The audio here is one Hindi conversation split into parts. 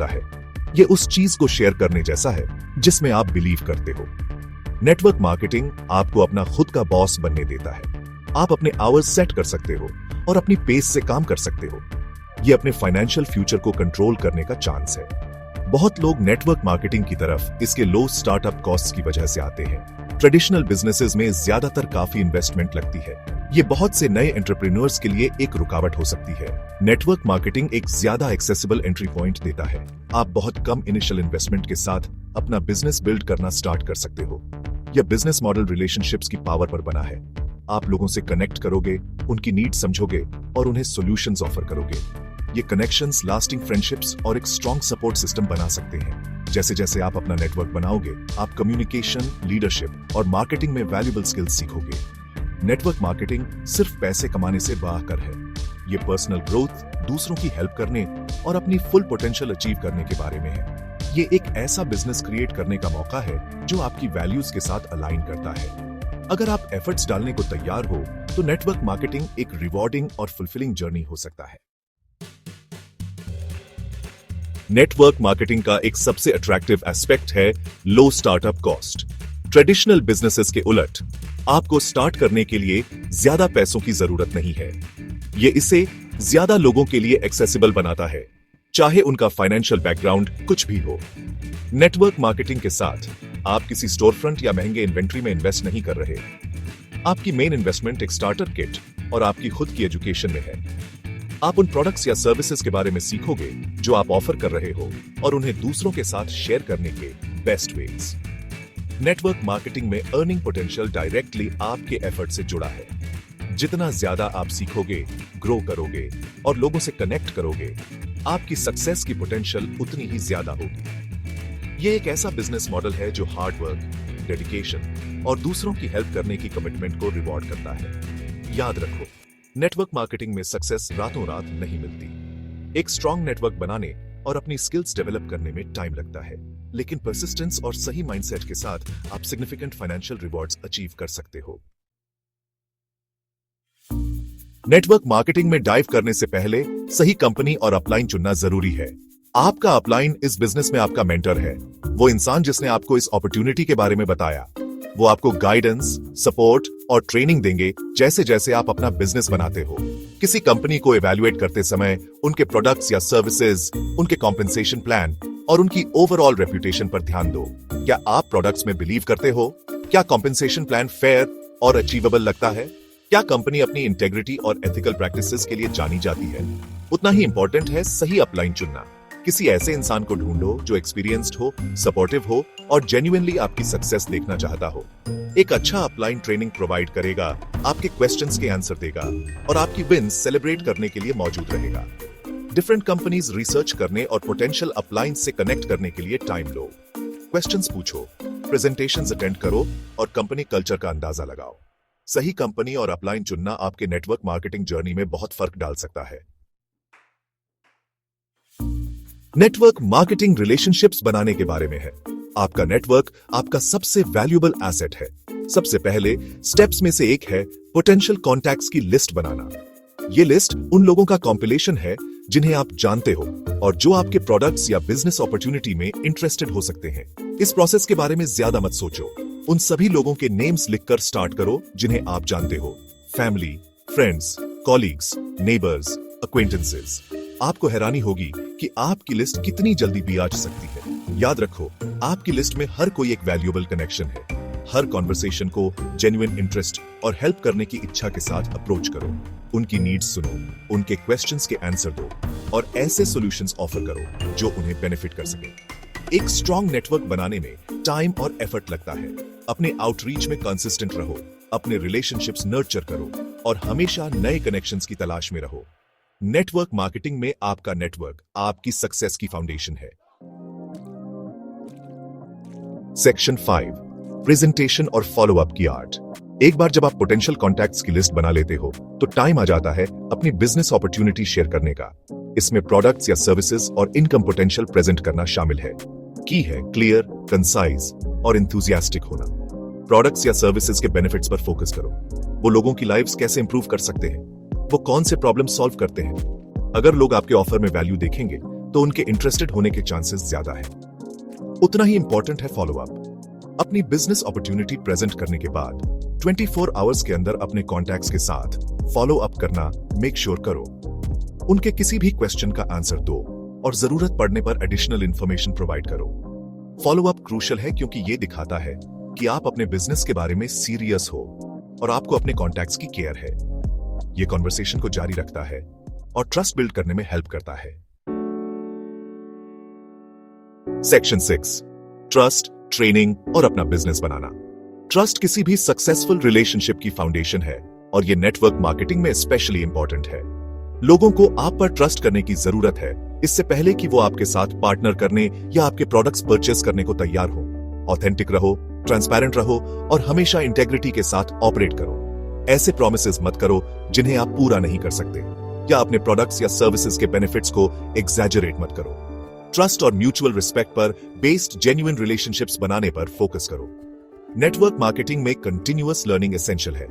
होता है। ये उस चीज को शेयर करने जैसा है जिसमें आप बिलीव करते हो। नेटवर्क मार्केटिंग आपको अपना खुद का बॉस बनने देता है। आप अपने आवर्स सेट कर सकते हो और अपनी पेस से काम कर सकते हो। ये अपने फाइनेंशियल फ्यूचर को कंट्रोल करने का चांस है। बहुत लोग नेटवर्क मार्केटिंग की तरफ इसके लो स्टार्टअप कॉस्ट्स की वजह से आते हैं। ट्रेडिशनल बिजनेसेस में ज्यादातर काफी इन्वेस्टमेंट लगती है। ये बहुत से नए एंटरप्रेन्योर्स के लिए एक रुकावट हो सकती है। नेटवर्क मार्केटिंग एक ज्यादा एक्सेसिबल एंट्री पॉइंट देता है। आप बहुत कम इनिशियल इन्वेस्टमेंट के साथ अपना बिजनेस बिल्ड करना स्टार्ट कर सकते हो। यह बिजनेस मॉडल रिलेशनशिप्स की पावर पर बना है। आप लोगों से कनेक्ट करोगे, उनकी नीड समझोगे और उन्हें सॉल्यूशंस ऑफर करोगे। ये कनेक्शंस लास्टिंग फ्रेंडशिप्स और एक स्ट्रॉन्ग सपोर्ट सिस्टम बना सकते हैं। जैसे जैसे आप अपना नेटवर्क बनाओगे, आप कम्युनिकेशन, लीडरशिप और मार्केटिंग में वैल्यूएबल स्किल्स सीखोगे। नेटवर्क मार्केटिंग सिर्फ पैसे कमाने से बाहर है। ये पर्सनल ग्रोथ, दूसरों की हेल्प करने और अपनी फुल पोटेंशियल अचीव करने के बारे में है। ये एक ऐसा बिजनेस क्रिएट करने का मौका है जो आपकी वैल्यूज के साथ अलाइन करता है। अगर आप एफर्ट्स डालने को तैयार हो तो नेटवर्क मार्केटिंग एक रिवॉर्डिंग और फुलफिलिंग जर्नी हो सकता है। नेटवर्क मार्केटिंग का एक सबसे अट्रैक्टिव एस्पेक्ट है लो स्टार्टअप कॉस्ट। ट्रेडिशनल बिजनेसेस के उलट आपको स्टार्ट करने के लिए ज्यादा पैसों की जरूरत नहीं है। ये इसे ज्यादा लोगों के लिए एक्सेसिबल बनाता है, चाहे उनका फाइनेंशियल बैकग्राउंड कुछ भी हो। नेटवर्क मार्केटिंग के साथ आप किसी स्टोर फ्रंट या महंगे इन्वेंट्री में इन्वेस्ट नहीं कर रहे। आपकी मेन इन्वेस्टमेंट एक स्टार्टर किट और आपकी खुद की एजुकेशन में है। आप उन प्रोडक्ट्स या सर्विसेज के बारे में सीखोगे जो आप ऑफर कर रहे हो और उन्हें दूसरों के साथ शेयर करने के बेस्ट वेज। नेटवर्क मार्केटिंग में अर्निंग पोटेंशियल डायरेक्टली आपके एफर्ट से जुड़ा है। जितना ज्यादा आप सीखोगे, ग्रो करोगे और लोगों से कनेक्ट करोगे, आपकी सक्सेस की पोटेंशियल उतनी ही ज्यादा होगी। ये एक ऐसा बिजनेस मॉडल है जो हार्ड वर्क, डेडिकेशन और दूसरों की हेल्प करने की कमिटमेंट को रिवॉर्ड करता है। याद रखो, नेटवर्क मार्केटिंग में सक्सेस रातों रात नहीं मिलती। एक स्ट्रॉन्ग नेटवर्क बनाने और अपनी स्किल्स डेवलप करने में टाइम लगता है, लेकिन परसिस्टेंस और सही माइंडसेट के साथ आप सिग्निफिकेंट फाइनेंशियल रिवॉर्ड्स अचीव कर सकते हो। नेटवर्क मार्केटिंग में डाइव करने से पहले सही कंपनी और अपलाइन चुनना जरूरी है। आपका अपलाइन इस बिजनेस में आपका मेंटर है, वो इंसान जिसने आपको इस अपॉर्चुनिटी के बारे में बताया। वो आपको गाइडेंस, सपोर्ट और ट्रेनिंग देंगे जैसे जैसे आप अपना बिजनेस बनाते हो। किसी कंपनी को इवैल्यूएट करते समय उनके प्रोडक्ट्स या सर्विसेज, उनके कॉम्पेंसेशन प्लान और उनकी ओवरऑल रेप्यूटेशन पर ध्यान दो। क्या आप प्रोडक्ट्स में बिलीव करते हो? क्या कॉम्पेंसेशन प्लान फेयर और अचीवेबल लगता है? क्या कंपनी अपनी इंटेग्रिटी और एथिकल प्रैक्टिसेस के लिए जानी जाती है? उतना ही इंपॉर्टेंट है सही अपलाइन चुनना। किसी ऐसे इंसान को ढूंढो जो एक्सपीरियंस्ड हो, सपोर्टिव हो और जेन्युइनली आपकी सक्सेस देखना चाहता हो। एक अच्छा अपलाइन ट्रेनिंग प्रोवाइड करेगा, आपके क्वेश्चंस के आंसर देगा और आपकी विन्स सेलिब्रेट करने के लिए मौजूद रहेगा। डिफरेंट कंपनीज रिसर्च करने और पोटेंशियल अपलाइन से कनेक्ट करने के लिए टाइम लो। क्वेश्चंस पूछो, प्रेजेंटेशंस अटेंड करो और कंपनी कल्चर का अंदाजा लगाओ। सही कंपनी और अपलाइन चुनना आपके नेटवर्क मार्केटिंग जर्नी में बहुत फर्क डाल सकता है। नेटवर्क मार्केटिंग रिलेशनशिप्स बनाने के बारे में है। आपका नेटवर्क आपका सबसे वैल्यूएबल एसेट है। सबसे पहले स्टेप्स में से एक है पोटेंशियल कॉन्टैक्ट्स की लिस्ट बनाना। ये लिस्ट उन लोगों का कॉम्पिलेशन है जिन्हें आप जानते हो और जो आपके प्रोडक्ट्स या बिजनेस अपॉर्चुनिटी में इंटरेस्टेड हो सकते हैं। इस प्रोसेस के बारे में ज्यादा मत सोचो। उन सभी लोगों के नेम्स लिखकर स्टार्ट करो जिन्हें आप जानते हो। Family, friends, colleagues, neighbours, acquaintances. आपको हैरानी होगी कि आपकी लिस्ट कितनी जल्दी भी आ सकती है। याद रखो, आपकी लिस्ट में हर कोई एक वैल्यूएबल कनेक्शन है। हर कॉन्वर्सेशन को जेन्युइन इंटरेस्ट और हेल्प करने की इच्छा के साथ अप्रोच करो। उनकी नीड्स सुनो, उनके क्वेश्चंस के आंसर दो और ऐसे सॉल्यूशंस ऑफर करो जो उन्हें बेनिफिट कर सके। एक स्ट्रॉन्ग नेटवर्क बनाने में टाइम और एफर्ट लगता है। अपने आउटरीच में कंसिस्टेंट रहो, अपने रिलेशनशिप्स नर्चर करो और हमेशा नए कनेक्शंस की तलाश में रहो। नेटवर्क मार्केटिंग में आपका नेटवर्क आपकी सक्सेस की फाउंडेशन है। सेक्शन 5, प्रेजेंटेशन और फॉलो अप की आर्ट। एक बार जब आप पोटेंशियल कॉन्टैक्ट्स की लिस्ट बना लेते हो तो टाइम आ जाता है अपनी बिजनेस अपॉर्चुनिटी शेयर करने का। इसमें प्रोडक्ट्स या सर्विसेज और इनकम पोटेंशियल प्रेजेंट करना शामिल है। की है क्लियर, कंसाइज और इंथुजियास्टिक होना। प्रोडक्ट्स या सर्विसेज के बेनिफिट्स पर फोकस करो। वो लोगों की लाइव्स कैसे इंप्रूव कर सकते हैं, वो कौन से प्रॉब्लम सॉल्व करते हैं। अगर लोग आपके ऑफर में वैल्यू देखेंगे तो उनके इंटरेस्टेड होने के चांसेस ज्यादा है। उतना ही इंपॉर्टेंट है फॉलो अप। अपनी बिजनेस अपॉर्चुनिटी प्रेजेंट करने के बाद 24 आवर्स के अंदर अपने कॉन्टैक्ट्स के साथ फॉलो अप करना मेक श्योर करो। उनके किसी भी क्वेश्चन का आंसर दो और जरूरत पड़ने पर एडिशनल इंफॉर्मेशन प्रोवाइड करो। फॉलो अप क्रूशियल है क्योंकि ये दिखाता है कि आप अपने बिजनेस के बारे में सीरियस हो और आपको अपने कॉन्टैक्ट्स की केयर है। ये कॉन्वर्सेशन को जारी रखता है और ट्रस्ट बिल्ड करने में हेल्प करता है। सेक्शन 6, ट्रस्ट, ट्रेनिंग और अपना बिजनेस बनाना। ट्रस्ट किसी भी सक्सेसफुल रिलेशनशिप की फाउंडेशन है और ये नेटवर्क मार्केटिंग में स्पेशली इंपॉर्टेंट है। लोगों को आप पर ट्रस्ट करने की जरूरत है इससे पहले कि वो आपके साथ पार्टनर करने या आपके प्रोडक्ट्स परचेस करने को तैयार हो। ऑथेंटिक रहो, ट्रांसपेरेंट रहो और हमेशा इंटेग्रिटी के साथ ऑपरेट करो। ऐसे प्रॉमिसेस मत करो जिन्हें आप पूरा नहीं कर सकते, या अपने प्रोडक्ट्स या सर्विसेज के बेनिफिट्स को एग्जैजरेट मत करो। ट्रस्ट और म्यूचुअल रिस्पेक्ट पर बेस्ड जेन्युइन रिलेशनशिप्स बनाने पर फोकस करो। नेटवर्क मार्केटिंग में कंटिन्यूअस लर्निंग एसेंशियल है।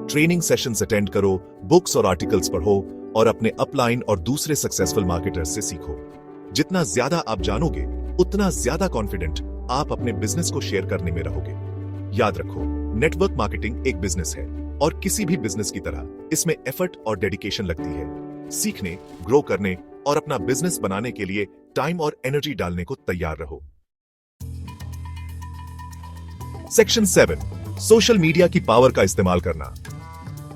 ट्रेनिंग सेशंस अटेंड करो, बुक्स और आर्टिकल्स पढ़ो और अपने अपलाइन और दूसरे सक्सेसफुल मार्केटर्स से सीखो। जितना ज्यादा आप जानोगे उतना ज्यादा कॉन्फिडेंट आप अपने बिजनेस को शेयर करने में रहोगे। याद रखो, नेटवर्क मार्केटिंग एक बिजनेस है और किसी भी बिजनेस की तरह इसमें एफर्ट और डेडिकेशन लगती है। सीखने, ग्रो करने और अपना बिजनेस बनाने के लिए टाइम और एनर्जी डालने को तैयार रहो। सेक्शन 7, सोशल मीडिया की पावर का इस्तेमाल करना।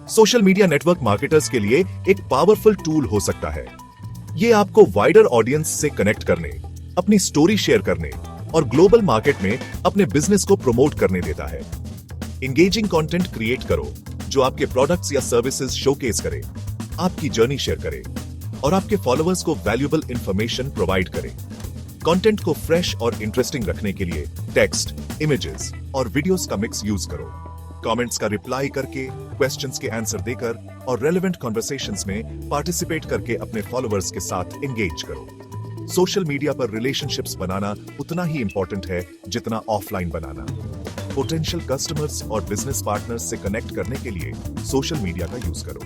सोशल मीडिया नेटवर्क मार्केटर्स के लिए एक पावरफुल टूल हो सकता है। यह आपको वाइडर ऑडियंस से कनेक्ट करने, अपनी स्टोरी शेयर करने और ग्लोबल मार्केट में अपने बिजनेस को प्रमोट करने देता है। इंगेजिंग कंटेंट क्रिएट करो जो आपके प्रोडक्ट्स या सर्विसेज शोकेस करे, आपकी जर्नी शेयर करे और आपके फॉलोअर्स को वैल्यूएबल इंफॉर्मेशन प्रोवाइड करे। कंटेंट को फ्रेश और इंटरेस्टिंग रखने के लिए टेक्स्ट, इमेजेस और वीडियोस का मिक्स यूज करो। कमेंट्स का रिप्लाई करके, क्वेश्चंस के आंसर देकर और रेलेवेंट कॉन्वर्सेशंस में पार्टिसिपेट करके अपने फॉलोअर्स के साथ एंगेज करो। सोशल मीडिया पर रिलेशनशिप्स बनाना उतना ही इंपॉर्टेंट है जितना ऑफलाइन बनाना। पोटेंशियल कस्टमर्स और बिजनेस पार्टनर्स से कनेक्ट करने के लिए सोशल मीडिया का यूज करो।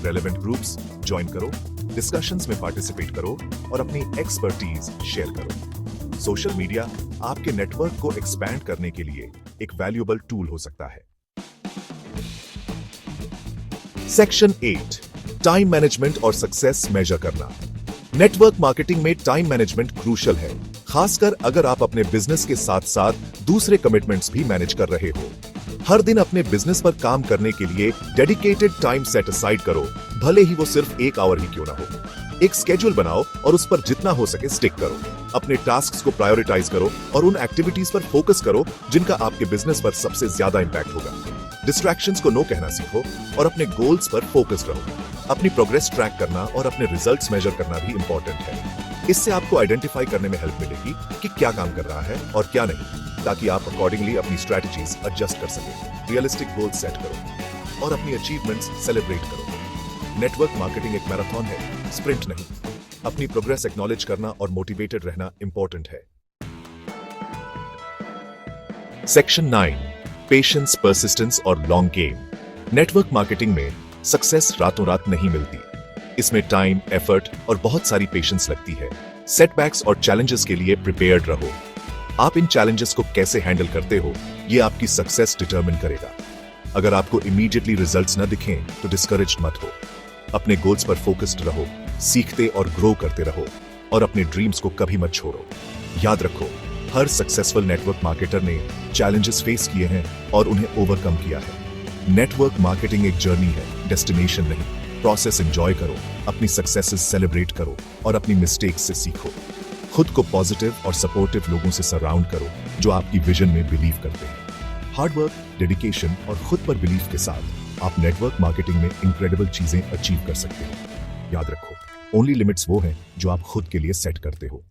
रेलेवेंट ग्रुप्स ज्वाइन करो, डिस्कशंस में पार्टिसिपेट करो और अपनी एक्सपर्टीज शेयर करो। सोशल मीडिया आपके नेटवर्क को एक्सपैंड करने के लिए एक वैल्यूएबल टूल हो सकता है। सेक्शन 8, टाइम मैनेजमेंट और सक्सेस मेजर करना। नेटवर्क मार्केटिंग में टाइम मैनेजमेंट क्रूशियल है, खासकर अगर आप अपने बिजनेस के साथ साथ दूसरे कमिटमेंट्स भी मैनेज कर रहे हो। हर दिन अपने बिजनेस पर काम करने के लिए डेडिकेटेड टाइम सेट असाइड करो, भले ही वो सिर्फ 1 आवर ही क्यों ना हो। एक स्केड्यूल बनाओ और उस पर जितना हो सके स्टिक करो। अपने टास्क्स को प्रायोरिटाइज करो और उन एक्टिविटीज पर फोकस करो जिनका आपके बिजनेस पर सबसे ज्यादा इंपैक्ट होगा। डिस्ट्रैक्शंस को नो कहना सीखो और अपने गोल्स पर फोकस रहो। अपनी प्रोग्रेस ट्रैक करना और अपने रिजल्ट्स मेजर करना भी इंपॉर्टेंट है। इससे आपको आइडेंटिफाई करने में हेल्प मिलेगी कि क्या काम कर रहा है और क्या नहीं, ताकि आप अकॉर्डिंगली अपनी स्ट्रैटेजीज एडजस्ट कर सकें। रियलिस्टिक गोल्स सेट करो और अपनी अचीवमेंट्स सेलिब्रेट करो। नेटवर्क मार्केटिंग एक मैराथन है, स्प्रिंट नहीं। अपनी प्रोग्रेस एक्नॉलेज करना और मोटिवेटेड रहना इंपॉर्टेंट है। सेक्शन 9, पेशेंस, परसिस्टेंस और लॉन्ग गेम। नेटवर्क मार्केटिंग में सक्सेस रातों रात नहीं मिलती। इसमें टाइम, एफर्ट और बहुत सारी पेशेंस लगती है। सेटबैक्स और चैलेंजेस के लिए प्रिपेयर्ड रहो। आप इन चैलेंजेस को कैसे हैंडल करते हो, ये आपकी सक्सेस डिटरमिन करेगा। अगर आपको इमीडिएटली रिजल्ट्स न दिखें तो डिस्करेज्ड मत हो। अपने गोल्स पर फोकस्ड रहो, सीखते और ग्रो करते रहो और अपने ड्रीम्स को कभी मत छोड़ो। याद रखो, हर सक्सेसफुल नेटवर्क मार्केटर ने चैलेंजेस फेस किए हैं और उन्हें ओवरकम किया है। नेटवर्क मार्केटिंग एक जर्नी है, डेस्टिनेशन नहीं। प्रोसेस एंजॉय करो, अपनी सक्सेसेस सेलिब्रेट करो और अपनी मिस्टेक्स से सीखो। खुद को पॉजिटिव और सपोर्टिव लोगों से सराउंड करो जो आपकी विजन में बिलीव करते हैं। हार्डवर्क, डेडिकेशन और खुद पर बिलीव के साथ आप नेटवर्क मार्केटिंग में इनक्रेडिबल चीजें अचीव कर सकते हो। याद रखो, ओनली लिमिट्स वो हैं जो आप खुद के लिए सेट करते हो।